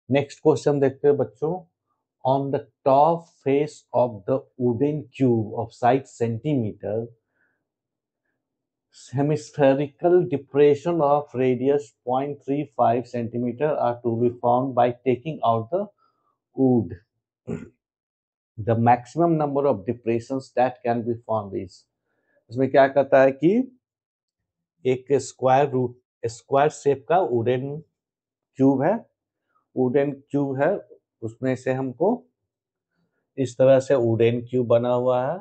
Next question देखते हैं बच्चों। On the top face of the wooden cube of 6 centimetre, hemispherical depression of radius 0.35 centimeter are to be found by taking out the wood. The maximum number of depressions that can be found is, इसमें क्या कहता है कि एक square shape का wooden cube है, उसमें से हमको इस तरह से वुडन क्यूब बना हुआ है,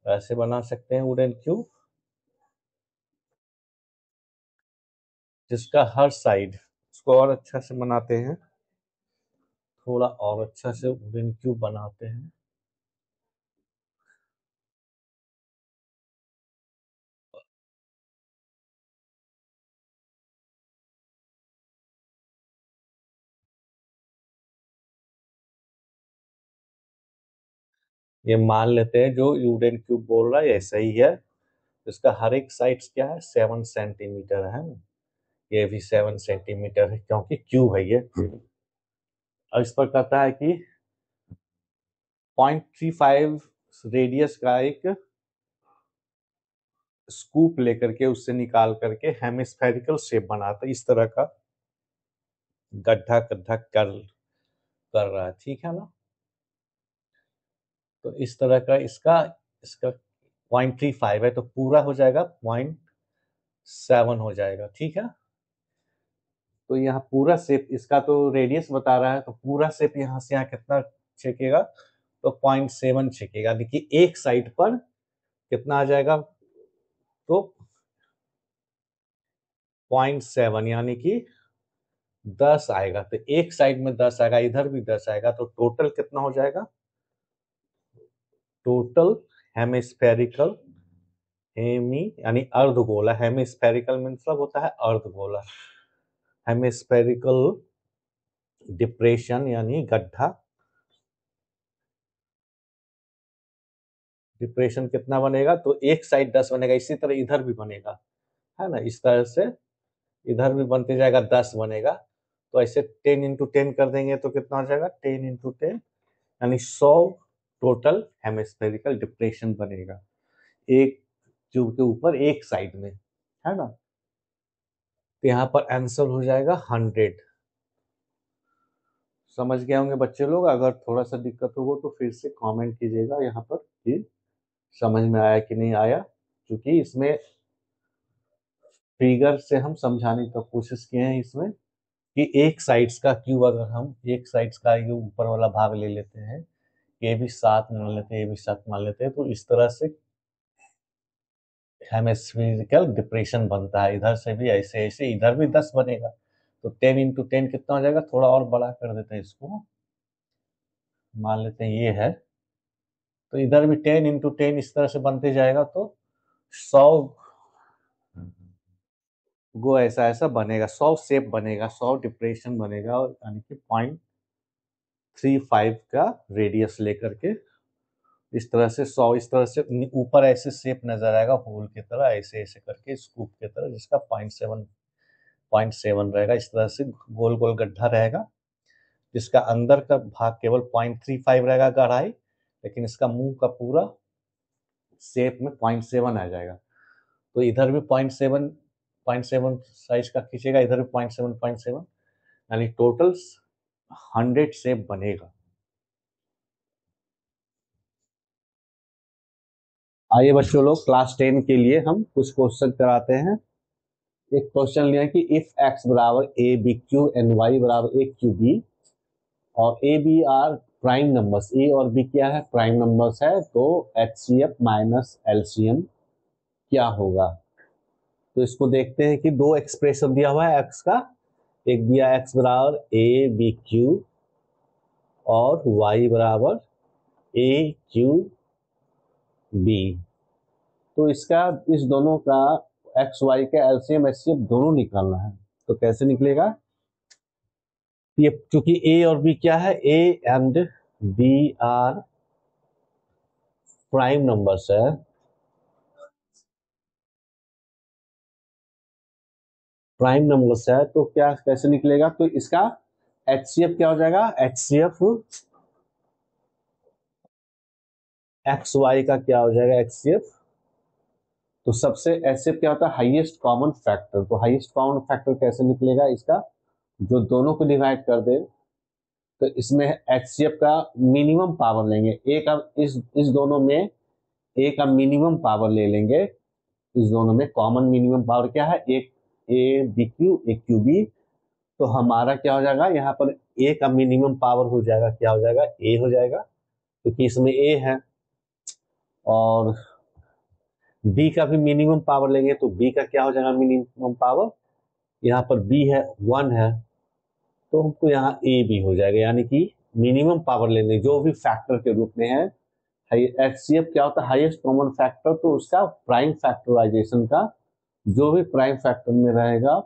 ऐसे बना सकते हैं वुडन क्यूब, जिसका हर साइड, इसको और अच्छा से बनाते हैं, थोड़ा और अच्छा से वुडन क्यूब बनाते हैं। ये मान लेते हैं जो वुडन क्यूब बोल रहा है ये सही है। इसका हर एक साइड क्या है, 7 सेंटीमीटर है ना, ये भी 7 सेंटीमीटर है क्योंकि क्यूब है ये। और इस पर कहता है कि 0.35 रेडियस का एक स्कूप लेकर के उससे निकाल करके हेमिस्फेरिकल शेप बनाता है, इस तरह का गड्ढा गड्ढा कर रहा है, ठीक है ना। तो इस तरह का इसका इसका 0.35 है तो पूरा हो जाएगा 0.7 हो जाएगा, ठीक है। तो यहाँ पूरा शेप, इसका तो रेडियस बता रहा है तो पूरा शेप यहाँ से यहाँ कितना छेकेगा, तो 0.7 छेकेगा। देखिए एक साइड पर कितना आ जाएगा, तो 0.7 यानी कि 10 आएगा, तो एक साइड में 10 आएगा, इधर भी 10 आएगा, तो टोटल कितना हो जाएगा, टोटल हेमिस्फेरिकल, हेमी यानी अर्धगोला, हेमिस्फेरिकल मतलब होता है अर्धगोला, हेमिस्फेरिकल डिप्रेशन यानी गड्ढा, डिप्रेशन कितना बनेगा, तो एक साइड 10 बनेगा, इसी तरह इधर भी बनेगा, है ना, इस तरह से इधर भी बनते जाएगा, 10 बनेगा। तो ऐसे 10 इंटू 10 कर देंगे तो कितना हो जाएगा, 10 इंटू 10 यानी 100 टोटल हेमिस्फेरिकल डिप्रेशन बनेगा एक ट्यूब के ऊपर एक साइड में, है ना। तो यहाँ पर आंसर हो जाएगा 100। समझ गए होंगे बच्चे लोग, अगर थोड़ा सा दिक्कत होगा तो फिर से कमेंट कीजिएगा यहाँ पर कि समझ में आया कि नहीं आया, क्योंकि इसमें फिगर से हम समझाने की कोशिश किए हैं इसमें कि एक साइड्स का क्यूब, अगर हम एक साइड्स का ये ऊपर वाला भाग ले लेते हैं, ये भी 7 मान लेते हैं, ये भी 7 मान लेते हैं, तो इस तरह से हेमिस्फेरिकल डिप्रेशन बनता है, इधर से भी ऐसे ऐसे इधर भी 10 बनेगा, तो 10 इंटू 10 कितना हो जाएगा, थोड़ा और बड़ा कर देते हैं इसको, मान लेते हैं ये है, तो इधर भी 10 इंटू 10 इस तरह से बनते जाएगा, तो 100 गो ऐसा ऐसा बनेगा, 100 शेप बनेगा, 100 डिप्रेशन बनेगा, और यानी कि 0.35 का रेडियस लेकर के इस तरह से 100 इस तरह से ऊपर ऐसे शेप नजर आएगा होल की तरह, ऐसे ऐसे करके स्कूप की तरह, जिसका 0.7 रहेगा, इस तरह से गोल गोल गड्ढा रहेगा, जिसका अंदर का भाग केवल 0.35 रहेगा गहराई, लेकिन इसका मुंह का पूरा शेप में 0.7 आ जाएगा। तो इधर भी 0.7 साइज का खींचेगा, इधर भी 0.7 यानी टोटल 100 शेप बनेगा। आइए बच्चों लोग, क्लास 10 के लिए हम कुछ क्वेश्चन कराते हैं। एक क्वेश्चन लिया कि इफ x बराबर A B Q and y बराबर ए क्यू बी और A B are prime numbers, A और बी क्या है, प्राइम नंबर्स है, तो HCF माइनस LCM क्या होगा। तो इसको देखते हैं कि दो एक्सप्रेशन दिया हुआ है x का, एक दिया x बराबर ए बी क्यू और y बराबर ए क्यू बी। तो इसका इस दोनों का एक्स वाई का एलसीएम एचसीएफ दोनों निकालना है, तो कैसे निकलेगा, ये क्योंकि ए और बी क्या है, A and B are prime numbers है, प्राइम नंबर से है तो क्या कैसे निकलेगा, तो इसका HCF क्या हो जाएगा, HCF XY का क्या हो जाएगा HCF। तो सबसे HCF क्या होता है, हाईएस्ट कॉमन फैक्टर। तो हाईएस्ट कॉमन फैक्टर कैसे निकलेगा इसका, जो दोनों को डिवाइड कर दे, तो इसमें HCF का मिनिमम पावर लेंगे, ए का इस दोनों में ए का मिनिमम पावर ले लेंगे। इस दोनों में कॉमन मिनिमम पावर क्या है, एक ए बी क्यू एक क्यू बी। तो हमारा क्या हो जाएगा, यहाँ पर ए का मिनिमम पावर हो जाएगा, क्या हो जाएगा, ए हो जाएगा, क्योंकि इसमें ए है। और बी का भी मिनिमम पावर लेंगे तो बी का क्या हो जाएगा मिनिमम पावर, यहाँ पर बी है 1 है, तो हमको यहाँ ए भी हो जाएगा, यानी कि मिनिमम पावर लेने जो भी फैक्टर के रूप में है। HCF क्या होता है, हाईएस्ट कॉमन फैक्टर, तो उसका प्राइम फैक्टराइजेशन का जो भी प्राइम फैक्टर में रहेगा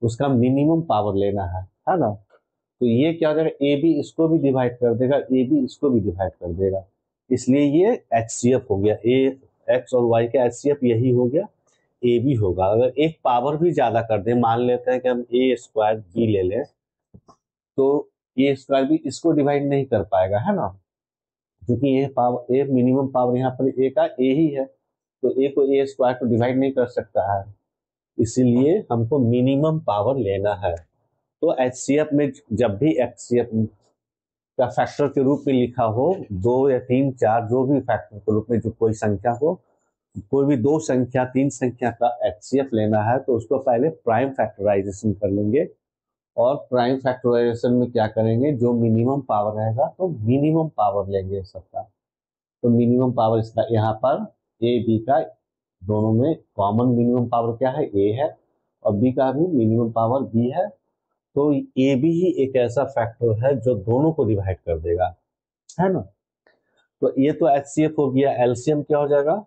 उसका मिनिमम पावर लेना है ना। तो ये क्या हो जाएगा, ए बी इसको भी डिवाइड कर देगा, ए बी इसको भी डिवाइड कर देगा, इसलिए ये HCF हो गया। ए एक्स और वाई का HCF यही हो गया, ए बी होगा। अगर एक पावर भी ज्यादा कर दे, मान लेते हैं कि हम ए स्क्वायर बी ले लें, तो ए स्क्वायर भी इसको डिवाइड नहीं कर पाएगा, है ना, क्योंकि ये पावर ए मिनिमम पावर यहाँ पर ए का ए ही है, तो ए को ए स्क्वायर को डिवाइड नहीं कर सकता है, इसीलिए हमको मिनिमम पावर लेना है। तो HCF में जब भी HCF का फैक्टर के रूप में लिखा हो, 2 या 3 4 जो भी फैक्टर के रूप में जो कोई संख्या हो, कोई भी 2 संख्या 3 संख्या का HCF लेना है, तो उसको पहले प्राइम फैक्टराइजेशन कर लेंगे। और प्राइम फैक्टराइजेशन में क्या करेंगे, जो मिनिमम पावर रहेगा तो मिनिमम पावर लेंगे सबका। तो मिनिमम पावर इसका यहाँ पर ए बी का दोनों में कॉमन मिनिमम पावर क्या है, ए है, और बी का भी मिनिमम पावर बी है। तो ए बी ही एक ऐसा फैक्टर है जो दोनों को डिवाइड कर देगा, है ना। तो ये तो HCF हो गया। एलसीएम क्या हो जाएगा,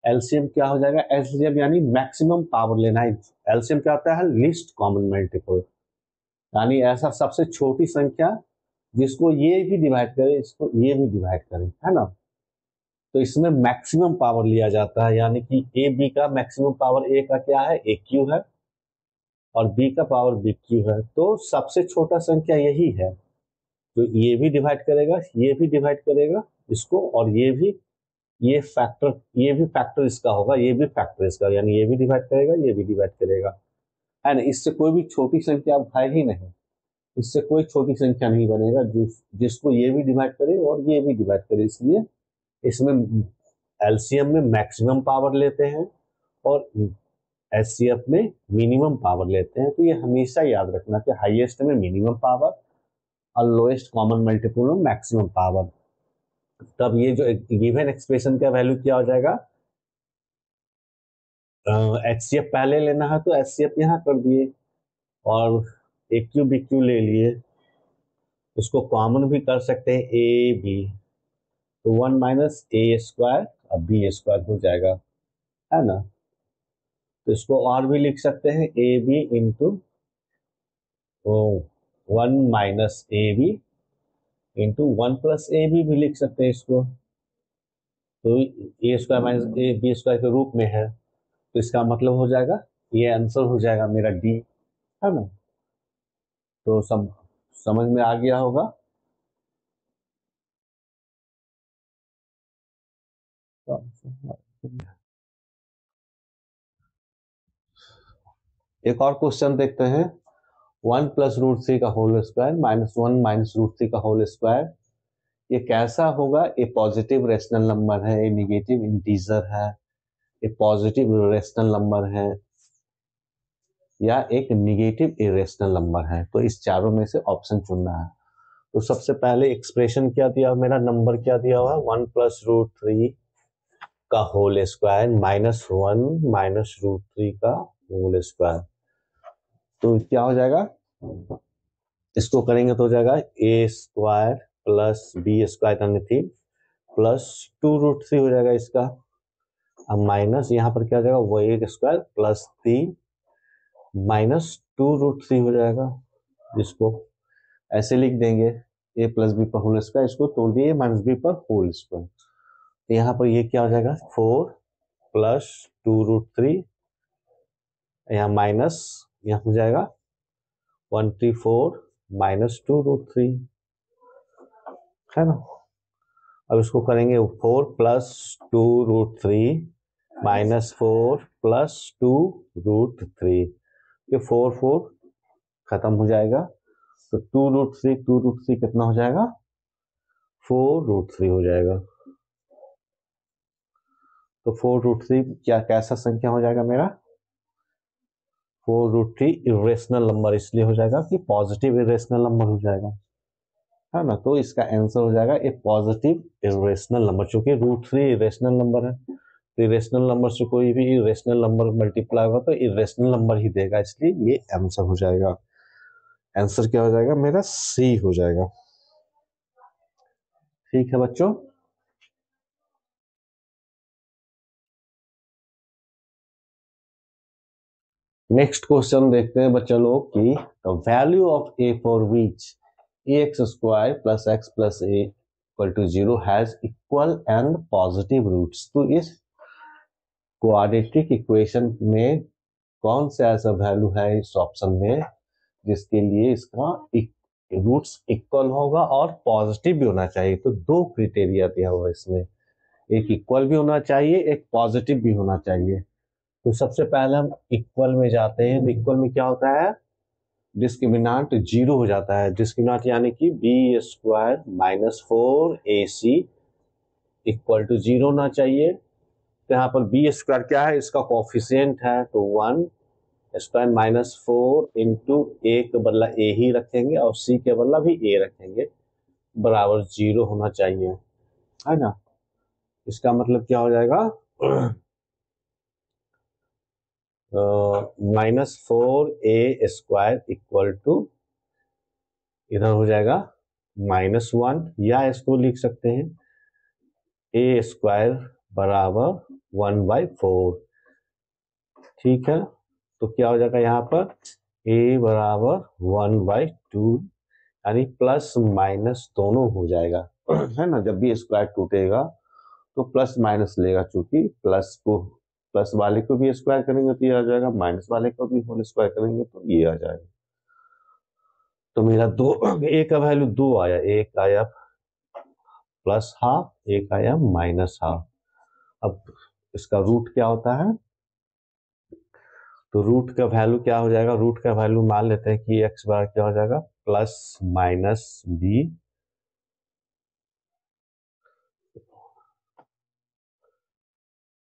एलसीएम क्या हो जाएगा, एलसीएम यानी मैक्सिमम पावर लेना है। एलसीएम क्या होता है, लीस्ट कॉमन मल्टीपल, यानी ऐसा सबसे छोटी संख्या जिसको ये भी डिवाइड करे, इसको ये भी डिवाइड करे, है ना। तो इसमें मैक्सिमम पावर लिया जाता है, यानी कि ए बी का मैक्सिमम पावर, ए का क्या है, ए क्यू है, और बी का पावर बी क्यू है। तो सबसे छोटा संख्या यही है, तो ये भी डिवाइड करेगा, ये भी डिवाइड करेगा इसको, और ये भी, ये भी फैक्टर इसका होगा, ये भी फैक्टर इसका, यानी ये भी डिवाइड करेगा, ये भी डिवाइड करेगा, है ना। इससे कोई भी छोटी संख्या अब है ही नहीं, इससे कोई छोटी संख्या नहीं बनेगा जिसको ये भी डिवाइड करे और ये भी डिवाइड करे। इसलिए इसमें एलसीएम में मैक्सिमम पावर लेते हैं और एचसीएफ में मिनिमम पावर लेते हैं। तो ये हमेशा याद रखना कि हाईएस्ट में मिनिमम पावर और लोएस्ट कॉमन मल्टीपल में मैक्सिमम पावर। तब ये जो गिवन एक्सप्रेशन का वैल्यू क्या हो जाएगा, HCF पहले लेना है तो HCF यहाँ कर दिए, और एक क्यू बी क्यू ले लिए, इसको कॉमन भी कर सकते हैं ए बी, तो 1 माइनस ए स्क्वायर अब बी स्क्वायर हो जाएगा, है ना। तो इसको और भी लिख सकते हैं, A B into 1 minus A B into 1 plus A B भी लिख सकते हैं इसको। तो A square minus A B square के रूप में है, तो इसका मतलब हो जाएगा, ये आंसर हो जाएगा मेरा डी, है ना। तो सब समझ में आ गया होगा। एक और क्वेश्चन देखते हैं, 1 प्लस रूट 3 का whole square minus 1 minus root 3 का होल स्क्वायर, ये कैसा होगा। ये पॉजिटिव रेशनल नंबर है, ये निगेटिव इंटीजर है, ये पॉजिटिव रेशनल नंबर है, या एक निगेटिव इरेशनल नंबर है। तो इस चारों में से ऑप्शन चुनना है। तो सबसे पहले एक्सप्रेशन क्या दिया, मेरा नंबर क्या दिया हुआ है, 1 प्लस रूट 3 का whole square minus 1 minus root 3 का होल स्क्वायर। तो क्या हो जाएगा, इसको करेंगे तो हो जाएगा ए स्क्वायर प्लस बी स्क्वायर करने 3 प्लस 2 रूट 3 हो जाएगा इसका। अब माइनस यहाँ पर क्या हो जाएगा, वो ए स्क्वायर प्लस 3 माइनस 2 रूट 3 हो जाएगा, जिसको ऐसे लिख देंगे ए प्लस बी पर होल स्क्वायर, इसको तोड़ दिए माइनस बी पर होल स्क्वायर। तो यहाँ पर ये क्या हो जाएगा 4 प्लस 2√3, यहाँ माइनस, यहाँ हो जाएगा 134 माइनस 2√3, है ना। अब इसको करेंगे 4 प्लस 2√3 माइनस 4 प्लस 2√3, ये 4 खत्म हो जाएगा, तो 2√3 कितना हो जाएगा 4√3 हो जाएगा। तो 4√3 क्या कैसा संख्या हो जाएगा मेरा 4√3 इरेशनल नंबर इसलिए हो जाएगा कि पॉजिटिव इरेशनल नंबर हो जाएगा, है ना। तो इसका आंसर हो जाएगा एक पॉजिटिव इरेशनल नंबर, चूंकि √3 इरेशनल नंबर है, तो इरेशनल नंबर से कोई भी इरेशनल नंबर मल्टीप्लाई होगा तो इरेशनल नंबर ही देगा, इसलिए ये आंसर हो जाएगा। आंसर क्या हो जाएगा मेरा सी हो जाएगा। ठीक है बच्चों। नेक्स्ट क्वेश्चन देखते हैं बच्चा लोग कि the value of a for which ax² plus x plus a equal to 0 has equal and positive roots. तो इस क्वाड्रेटिक इक्वेशन में कौन सा ऐसा वैल्यू है इस ऑप्शन में जिसके लिए इसका रूट्स इक्वल होगा और पॉजिटिव भी होना चाहिए। तो दो क्राइटेरिया दिया हुआ इसमें, एक इक्वल भी होना चाहिए, एक पॉजिटिव भी होना चाहिए। तो सबसे पहले हम इक्वल में जाते हैं। इक्वल में क्या होता है डिस्क्रिमिनांट 0 हो जाता है, डिस्क्रिमिनांट यानी कि b² minus 4ac equal to 0 होना चाहिए। तो यहाँ पर b² क्या है इसका कोफिशिएंट है, तो 1² माइनस 4 इंटू ए के बदला ए ही रखेंगे और c के बदला भी ए रखेंगे, बराबर 0 होना चाहिए, है ना। इसका मतलब क्या हो जाएगा -4a² इक्वल टू इधर हो जाएगा -1, या इसको लिख सकते हैं a² बराबर 1/4। ठीक है, तो क्या हो जाएगा यहाँ पर a बराबर 1/2, यानी प्लस माइनस दोनों हो जाएगा है ना। जब भी स्क्वायर टूटेगा तो प्लस माइनस लेगा, चूंकि प्लस वाले को भी स्क्वायर करेंगे तो ये आ जाएगा, माइनस वाले को भी होल स्क्वायर करेंगे तो ये आ जाएगा। तो मेरा ए का वैल्यू 2 आया, एक आया प्लस हाफ, एक आया माइनस हाफ। अब इसका रूट क्या होता है, तो रूट का वैल्यू क्या हो जाएगा, रूट का वैल्यू मान लेते हैं कि x बार क्या हो जाएगा प्लस माइनस b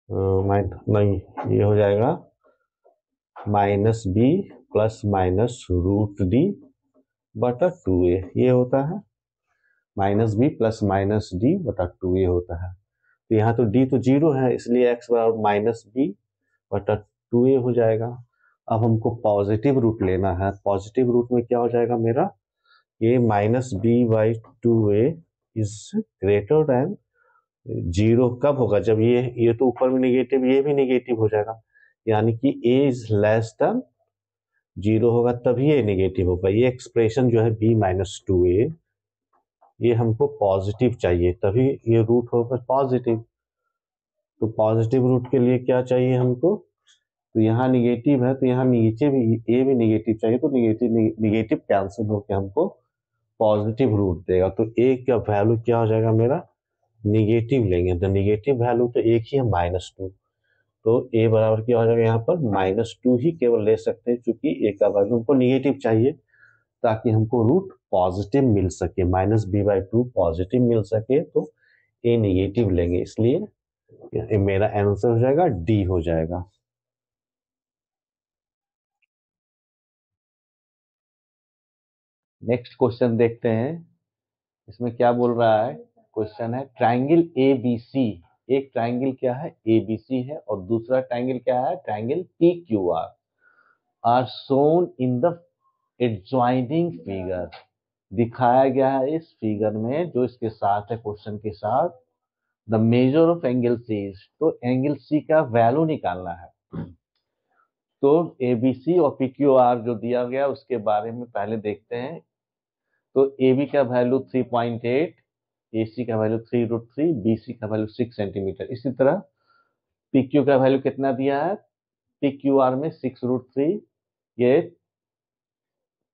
नहीं, ये हो जाएगा -b प्लस माइनस √d बटा 2a, ये होता है -b प्लस माइनस d बटा 2a होता है। तो यहाँ तो d तो 0 है, इसलिए x बराबर -b बटा 2a हो जाएगा। अब हमको पॉजिटिव रूट लेना है, पॉजिटिव रूट में क्या हो जाएगा मेरा ये -b/2a इज ग्रेटर देन 0 कब होगा, जब ये तो ऊपर में निगेटिव, ये भी निगेटिव हो जाएगा, यानी कि a इज लेस देन 0 होगा तभी ये निगेटिव होगा। ये एक्सप्रेशन जो है b-2a ये हमको पॉजिटिव चाहिए, तभी ये रूट होगा पॉजिटिव। तो पॉजिटिव रूट के लिए क्या चाहिए हमको, तो यहाँ निगेटिव है तो यहाँ नीचे भी ए भी निगेटिव चाहिए, तो निगेटिव कैंसिल होकर हमको पॉजिटिव रूट देगा। तो ए का वैल्यू क्या हो जाएगा मेरा निगेटिव लेंगे, तो निगेटिव वैल्यू तो एक ही है -2, तो ए बराबर क्या हो जाएगा यहाँ पर -2 ही केवल ले सकते हैं, क्योंकि ए का वैल्यू हमको निगेटिव चाहिए ताकि हमको रूट पॉजिटिव मिल सके, -b/2 पॉजिटिव मिल सके, तो ए निगेटिव लेंगे, इसलिए मेरा आंसर हो जाएगा डी हो जाएगा। नेक्स्ट क्वेश्चन देखते हैं, इसमें क्या बोल रहा है। क्वेश्चन है ट्राइंगल ABC, एक ट्राइंगल क्या है ABC है और दूसरा ट्राइंगल क्या है triangle PQR are shown in the adjoining figure. दिखाया गया है इस फिगर में जो इसके साथ है, क्वेश्चन के साथ the measure of angle C, तो एंगल C का वैल्यू निकालना है। तो ABC और PQR जो दिया गया उसके बारे में पहले देखते हैं। तो AB का वैल्यू 3.8, AC का वैल्यू 3√3, BC का वैल्यू 6 सेंटीमीटर। इसी तरह PQ का वैल्यू कितना दिया है, PQR में 6√3, ये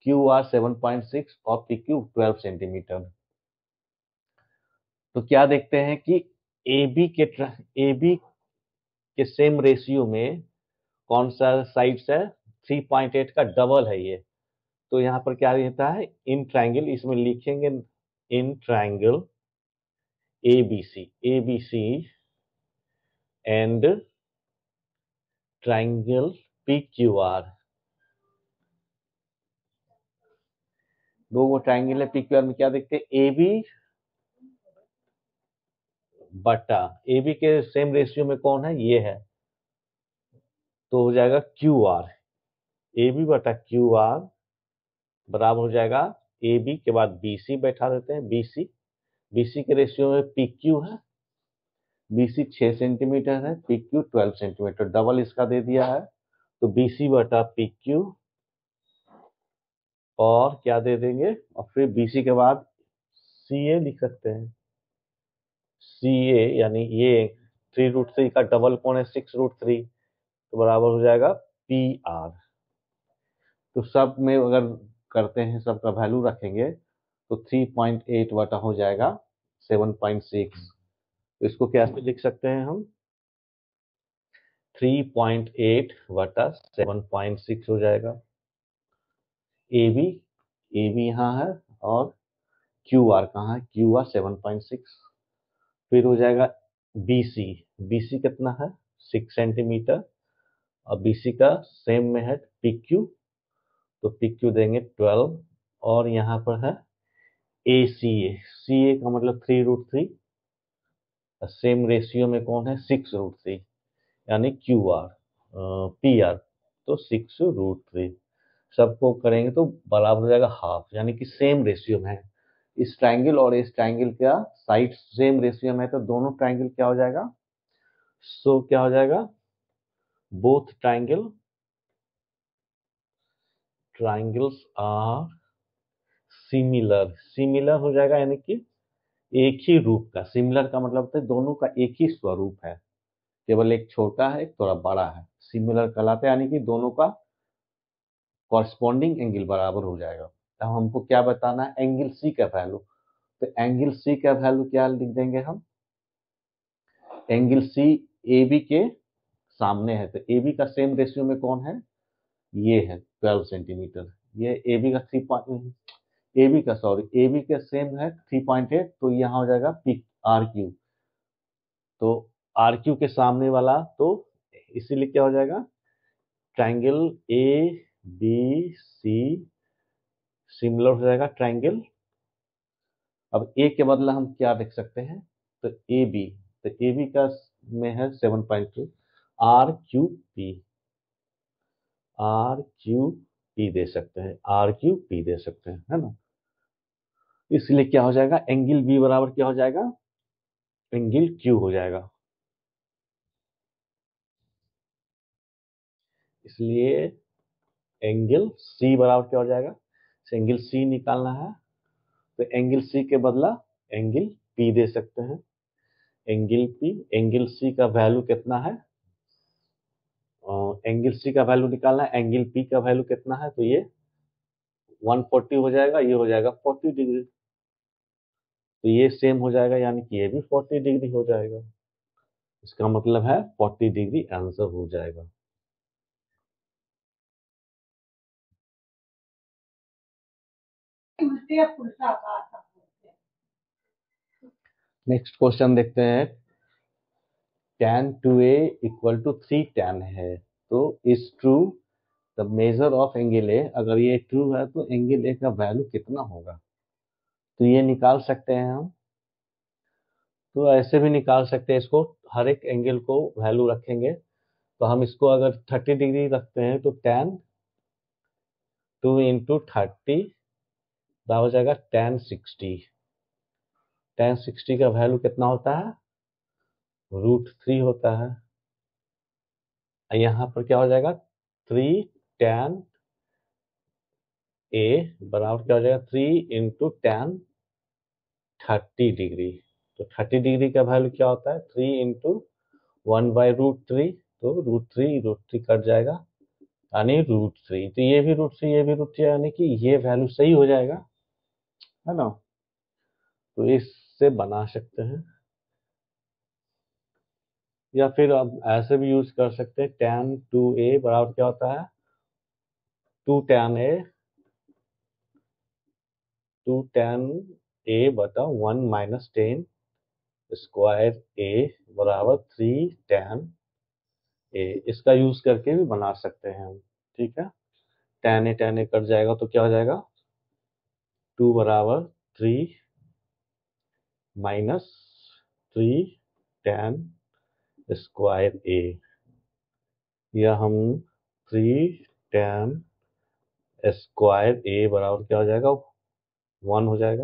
QR 7.6 और PQ 12 सेंटीमीटर। तो क्या देखते हैं कि AB के सेम रेशियो में कौन सा साइड्स है, 3.8 का डबल है ये। तो यहाँ पर क्या रहता है, इन ट्रायंगल, इसमें लिखेंगे in triangle ABC and triangle PQR। दो ट्रायंगल है PQR में, क्या देखते हैं, AB के सेम रेशियो में कौन है, ये है, तो हो जाएगा QR। AB बटा QR बराबर हो जाएगा AB के बाद BC बैठा देते हैं, BC के रेशियो में PQ है, BC 6 सेंटीमीटर है, PQ 12 सेंटीमीटर, डबल इसका दे दिया है। तो BC बटा PQ और क्या दे देंगे, और फिर BC के बाद CA लिख सकते हैं। CA यानी ये 3√3 का डबल कौन है, 6√3, तो बराबर हो जाएगा PR। तो सब में अगर करते हैं, सबका वैल्यू रखेंगे तो 3.8 बटा हो जाएगा 7.6। तो इसको कैसे लिख सकते हैं हम, 3.8 बटा 7.6 हो जाएगा। AB यहाँ है और QR कहाँ है, QR 7.6। फिर हो जाएगा BC कितना है, 6 सेंटीमीटर, और BC का सेम में है PQ, तो PQ देंगे 12, और यहाँ पर है CA का मतलब 3√3, सेम रेशियो में कौन है, 6√3, यानी QR PR, तो 6√3 सबको करेंगे तो बराबर हो जाएगा हाफ, यानी कि सेम रेशियो में है। इस ट्रायंगल और इस ट्रायंगल का साइड सेम रेशियो में है, तो दोनों ट्रायंगल क्या हो जाएगा, क्या हो जाएगा, बोथ ट्रायंगल्स आर सिमिलर हो जाएगा, यानी कि एक ही रूप का। सिमिलर का मतलब होता है दोनों का एक ही स्वरूप है, केवल एक छोटा है एक थोड़ा बड़ा है, सिमिलर कहलाता है, यानी कि दोनों का कॉरस्पॉन्डिंग एंगल बराबर हो जाएगा। तो हमको क्या बताना है, एंगल सी का वैल्यू। तो एंगल सी का वैल्यू क्या लिख देंगे हम, एंगल सी ए बी के सामने है, तो ए बी का सेम रेशियो में कौन है, ये है 12 सेंटीमीटर। ये ए बी का ए बी का सेम है 3.8, तो यहाँ हो जाएगा पी आर क्यू। तो आर क्यू के सामने वाला, तो इसीलिए क्या हो जाएगा, ट्रायंगल ABC सिमिलर हो जाएगा ट्रायंगल। अब ए के बदला हम क्या देख सकते हैं, तो ए बी का में है 7.2, आर क्यू पी दे सकते हैं, है ना। इसलिए क्या हो जाएगा, एंगल बी बराबर क्या हो जाएगा, एंगल क्यू हो जाएगा। इसलिए एंगल सी बराबर क्या हो जाएगा, एंगल सी निकालना है, तो एंगल सी के बदला एंगल पी दे सकते हैं, एंगल सी का वैल्यू कितना है, एंगल सी का वैल्यू निकालना है, एंगल पी का वैल्यू कितना है, तो ये 140 हो जाएगा, ये हो जाएगा 40 डिग्री, तो ये सेम हो जाएगा, यानी कि ये भी 40 डिग्री हो जाएगा। इसका मतलब है 40 डिग्री आंसर हो जाएगा। नेक्स्ट क्वेश्चन देखते हैं, tan 2a equal to 3 tan है, तो is true the measure of angle A. अगर ये ट्रू है तो एंगल ए का वैल्यू कितना होगा, तो ये निकाल सकते हैं हम। तो ऐसे भी निकाल सकते हैं इसको, हर एक एंगल को वैल्यू रखेंगे। तो हम इसको अगर 30 डिग्री रखते हैं, तो tan 2 इंटू 30 हो जाएगा tan 60 का वैल्यू कितना होता है, √3 होता है। यहाँ पर क्या हो जाएगा, 3 tan a बराबर क्या हो जाएगा, 3 इंटू tan 30 डिग्री। तो 30 डिग्री का वैल्यू क्या होता है? 3 × 1/√3। तो √3 कट जाएगा, यानी √3। तो ये भी √3, ये भी √3, यानी कि ये वैल्यू सही हो जाएगा, है ना। तो इससे बना सकते हैं, या फिर आप ऐसे भी यूज कर सकते हैं। tan 2a बराबर क्या होता है? 2 tan a बटा 1 माइनस 10 स्क्वायर a बराबर 3 tan a। इसका यूज करके भी बना सकते हैं हम, ठीक है। tan a कट जाएगा तो क्या हो जाएगा? 2 बराबर 3 माइनस 3 tan स्क्वायर a, या हम 3 tan स्क्वायर a बराबर क्या हो जाएगा? 1 हो जाएगा।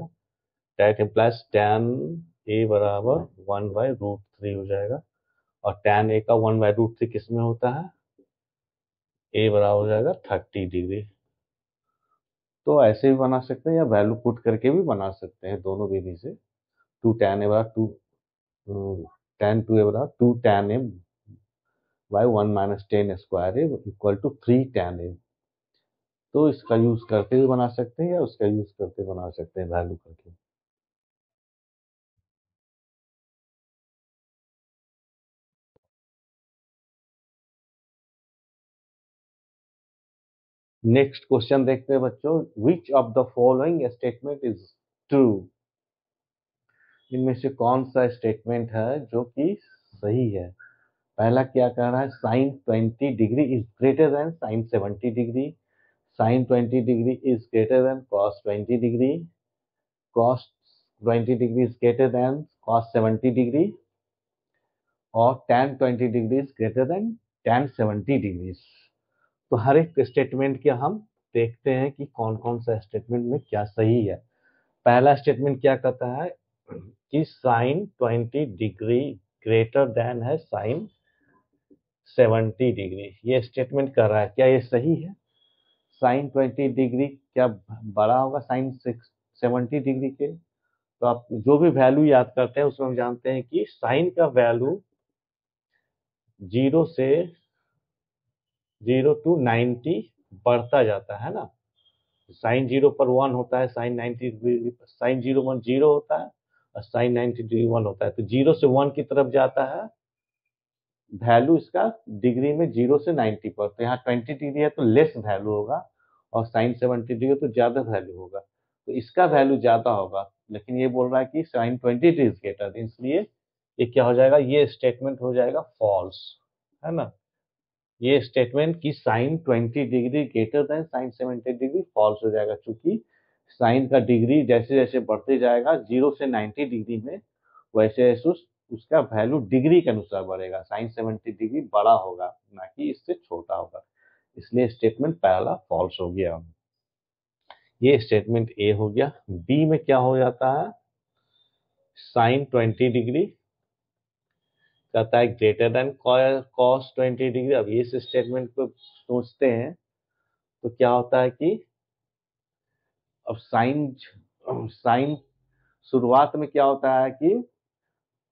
दैट इम्प्लाइज tan a बराबर 1/√3 हो जाएगा। और tan a का 1/√3 किस में होता है? a बराबर हो जाएगा 30 डिग्री। तो ऐसे भी बना सकते हैं, या वैल्यू पुट करके भी बना सकते हैं, दोनों विधि से। 2 tan a बराबर 2 tan 2a बराबर 2 tan a/1 - 10 square a equal to 3 tan a। तो इसका यूज करके भी बना सकते हैं, या उसका यूज करके बना सकते हैं वैल्यू करके। नेक्स्ट क्वेश्चन देखते हैं बच्चों। Which of the following statement is true? इनमें से कौन सा स्टेटमेंट है जो कि सही है? पहला क्या कह रहा है? Sine 20 degree is greater than sine 70 degree. Sine 20 degree is greater than cos 20 degree. Cos 20 degree is greater than cos 70 degree. और tan 20 degree is greater than tan 70 degree. तो हर एक स्टेटमेंट के हम देखते हैं कि कौन कौन सा स्टेटमेंट में क्या सही है। पहला स्टेटमेंट क्या कहता है कि साइन 20 डिग्री ग्रेटर देन है साइन 70 डिग्री। ये स्टेटमेंट कर रहा है, क्या ये सही है? साइन 20 डिग्री क्या बड़ा होगा साइन 70 डिग्री के? तो आप जो भी वैल्यू याद करते हैं उसमें हम जानते हैं कि साइन का वैल्यू 0 to 90 बढ़ता जाता है ना। साइन 0 पर 1 होता है, साइन 90 डिग्री, साइन 0 होता है, और साइन 90 डिग्री 1 होता है। तो 0 से 1 की तरफ जाता है वैल्यू इसका डिग्री में, 0 से 90 पर। तो यहाँ 20 डिग्री है तो लेस वैल्यू होगा, और साइन 70 डिग्री तो ज्यादा वैल्यू होगा। तो इसका वैल्यू ज्यादा होगा, लेकिन ये बोल रहा है कि साइन 20 डिग्री ग्रेटर, इसलिए ये क्या हो जाएगा? ये स्टेटमेंट हो जाएगा फॉल्स, है ना। ये स्टेटमेंट की sine 20 degree greater than sine 70 degree false हो जाएगा, क्योंकि साइन का डिग्री जैसे जैसे बढ़ते जाएगा 0 से 90 डिग्री में, वैसे वैसे उसका वैल्यू डिग्री के अनुसार बढ़ेगा। साइन 70 डिग्री बड़ा होगा, ना कि इससे छोटा होगा। इसलिए स्टेटमेंट पहला फॉल्स हो गया। ये स्टेटमेंट ए हो गया। बी में क्या हो जाता है? साइन 20 डिग्री कहता है ग्रेटर देन कॉस 20 डिग्री। अब इस स्टेटमेंट को सोचते हैं तो क्या होता है कि अब साइन साइन शुरुआत में क्या होता है कि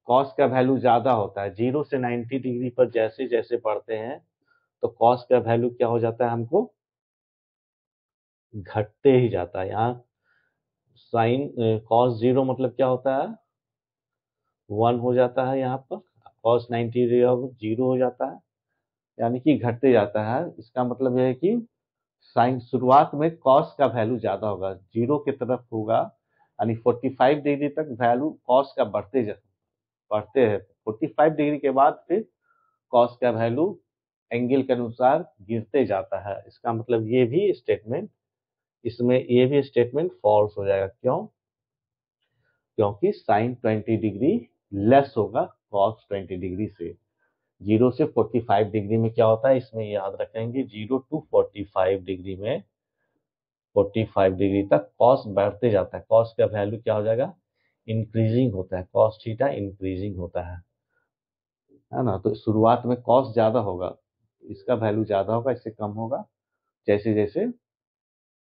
कॉस का वैल्यू ज्यादा होता है। 0 से 90 डिग्री पर जैसे जैसे बढ़ते हैं तो कॉस का वैल्यू क्या हो जाता है? हमको घटते ही जाता है। यहाँ साइन कॉस 0 मतलब क्या होता है? 1 हो जाता है। यहाँ पर कॉस 90 डिग्री अब 0 हो जाता है, यानी कि घटते जाता है। इसका मतलब यह है कि साइन शुरुआत में कॉस का वैल्यू ज्यादा होगा, 0 की तरफ होगा, यानी 45 डिग्री तक वैल्यू कॉस का बढ़ते हैं। 45 डिग्री के बाद फिर कॉस का वैल्यू एंगल के अनुसार गिरते जाता है। इसका मतलब ये भी स्टेटमेंट फॉल्स हो जाएगा। क्यों? क्योंकि साइन 20 डिग्री लेस होगा कॉस 20 डिग्री से। 0 से 45 डिग्री में क्या होता है, इसमें याद रखेंगे, 0 to 45 डिग्री में 45 डिग्री तक कॉस बढ़ते जाता है। कॉस का वैल्यू क्या हो जाएगा? इंक्रीजिंग होता है। कॉस थीटा इंक्रीजिंग होता है ना। तो शुरुआत में कॉस ज्यादा होगा, इसका वैल्यू ज्यादा होगा, इससे कम होगा जैसे जैसे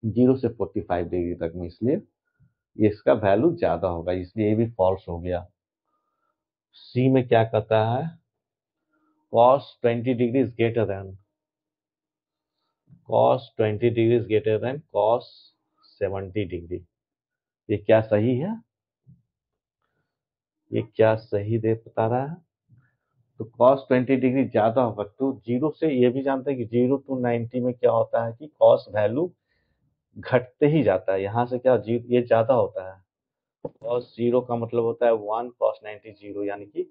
0 से 45 डिग्री तक में। इसलिए इसका वैल्यू ज्यादा होगा, इसलिए ये भी फॉल्स हो गया। सी में क्या कहता है, cos 20 degree is greater then cos 70 degree. ये क्या सही है, ये क्या सही दे बता रहा है? तो cos 20 डिग्री ज्यादा होगा। तो जीरो से ये भी जानते हैं कि 0 to 90 में क्या होता है कि cos वैल्यू घटते ही जाता है। यहाँ से क्या ये ज्यादा होता है। cos 0 का मतलब होता है 1, cos 90 0, यानी कि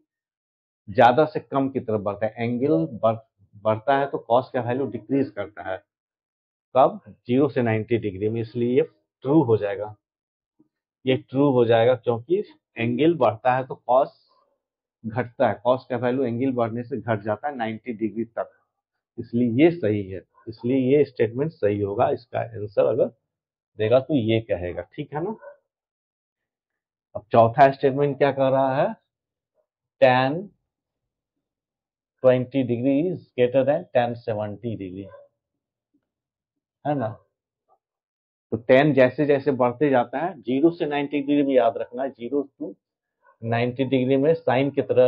ज्यादा से कम की तरफ बढ़ता है। एंगल बढ़ता है तो cos का वैल्यू डिक्रीज करता है। कब? 0 से 90 डिग्री में। इसलिए ये ट्रू हो जाएगा, ये ट्रू हो जाएगा, क्योंकि एंगल बढ़ता है तो cos घटता है। cos का वैल्यू एंगल बढ़ने से घट जाता है 90 डिग्री तक, इसलिए ये सही है। इसलिए ये स्टेटमेंट सही होगा। इसका आंसर अगर देगा तो ये कहेगा, ठीक है ना। अब चौथा स्टेटमेंट क्या कर रहा है, tan 20 degree is greater than tan 70 degree, है ना। तो tan जैसे जैसे बढ़ते जाता है, 0 से 90 डिग्री भी याद रखना है, 0 टू 90 डिग्री में साइन की तरह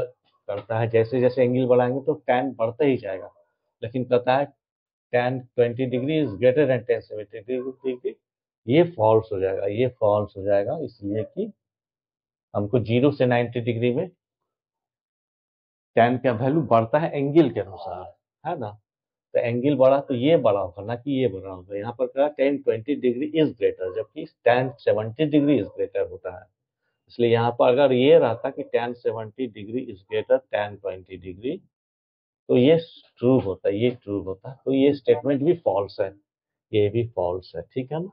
करता है। जैसे जैसे एंगल बढ़ाएंगे तो tan बढ़ता ही जाएगा। लेकिन कहता है tan 20 degree is greater than tan 70 degree, ये फॉल्स हो जाएगा, ये फॉल्स हो जाएगा। इसलिए कि हमको 0 से 90 डिग्री में tan का वैल्यू बढ़ता है एंगल के अनुसार, है ना। तो एंगल बढ़ा तो ये बड़ा होगा, ना कि ये बड़ा होगा। यहाँ पर कहा tan 20 डिग्री इज ग्रेटर, जबकि tan 70 डिग्री इज ग्रेटर होता है। इसलिए यहाँ पर अगर ये रहता कि tan 70 degree is greater tan 20 degree, तो ये ट्रू होता, ये ट्रू होता। तो ये स्टेटमेंट भी फॉल्स है, ये भी फॉल्स है, ठीक है ना।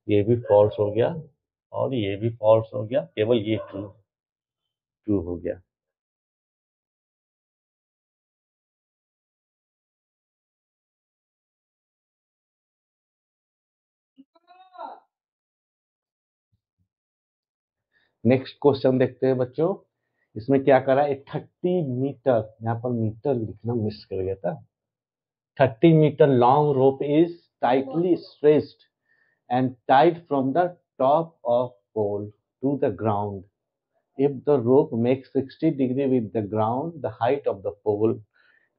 ये भी फॉल्स हो गया और ये भी फॉल्स हो गया, केवल ये ट्रू ट्रू हो गया। नेक्स्ट क्वेश्चन देखते हैं बच्चों। इसमें क्या करा है, 30 मीटर, यहाँ पर मीटर लिखना मिस कर गया था। 30 metre long rope is tightly stretched and tied from the top of pole to the ground. If the rope makes 60 degree with the ground, the height of the pole।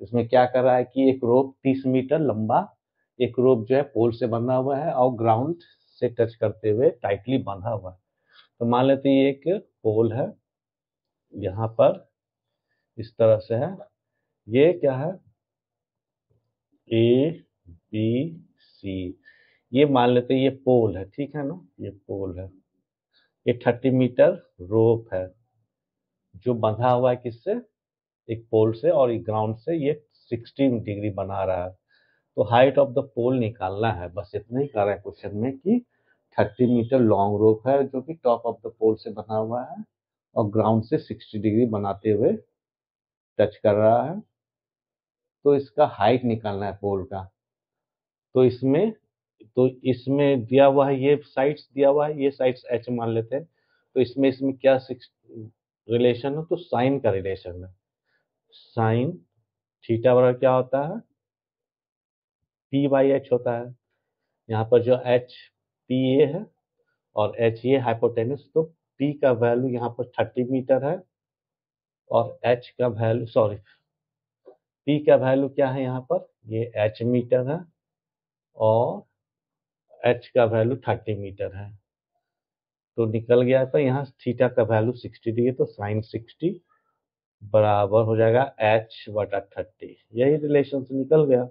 इसमें क्या कर रहा है कि एक रोप 30 मीटर लंबा, एक रोप जो है पोल से बंधा हुआ है और ग्राउंड से टच करते हुए टाइटली बंधा हुआ है। तो मान लेते हैं ये एक पोल है, यहाँ पर इस तरह से है। ये क्या है, ए बी सी, ये मान लेते हैं ये पोल है, ठीक है ना, ये पोल है। ये 30 मीटर रोप है जो बंधा हुआ है किससे, एक पोल से, और एक ग्राउंड से ये 60 डिग्री बना रहा है। तो हाइट ऑफ द पोल निकालना है, बस इतना ही कर रहा है क्वेश्चन में कि 30 मीटर लॉन्ग रोप है जो कि टॉप ऑफ द पोल से बना हुआ है और ग्राउंड से 60 डिग्री बनाते हुए टच कर रहा है। तो इसका हाइट निकालना है पोल का। तो इसमें दिया हुआ है, ये साइड्स दिया हुआ है, ये साइड्स एच मान लेते हैं। तो इसमें क्या रिलेशन है, तो साइन का रिलेशन है। साइन थीटा बराबर क्या होता है, पी बाई एच होता है। यहाँ पर जो एच पी ए है और एच ये हाइपोटेनस, तो पी का वैल्यू यहाँ पर 30 मीटर है और एच का वैल्यू, सॉरी, पी का वैल्यू क्या है यहाँ पर, ये एच मीटर है और एच का वैल्यू 30 मीटर है। तो निकल गया था यहाँ थीटा का वैल्यू 60 डिग्री, तो साइन 60 बराबर हो जाएगा एच बटा 30। यही रिलेशन से निकल गया।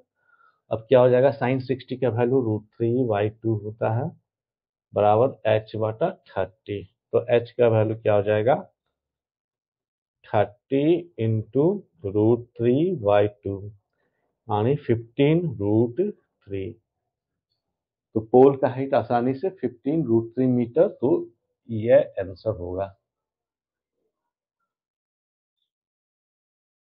अब क्या हो जाएगा, साइन 60 का वैल्यू √3/2 होता है बराबर एच बटा 30। तो एच का वैल्यू क्या हो जाएगा, 30 इंटू √3/2 यानी 15√3। तो पोल का हाइट आसानी से 15√3 मीटर, तो यह आंसर होगा।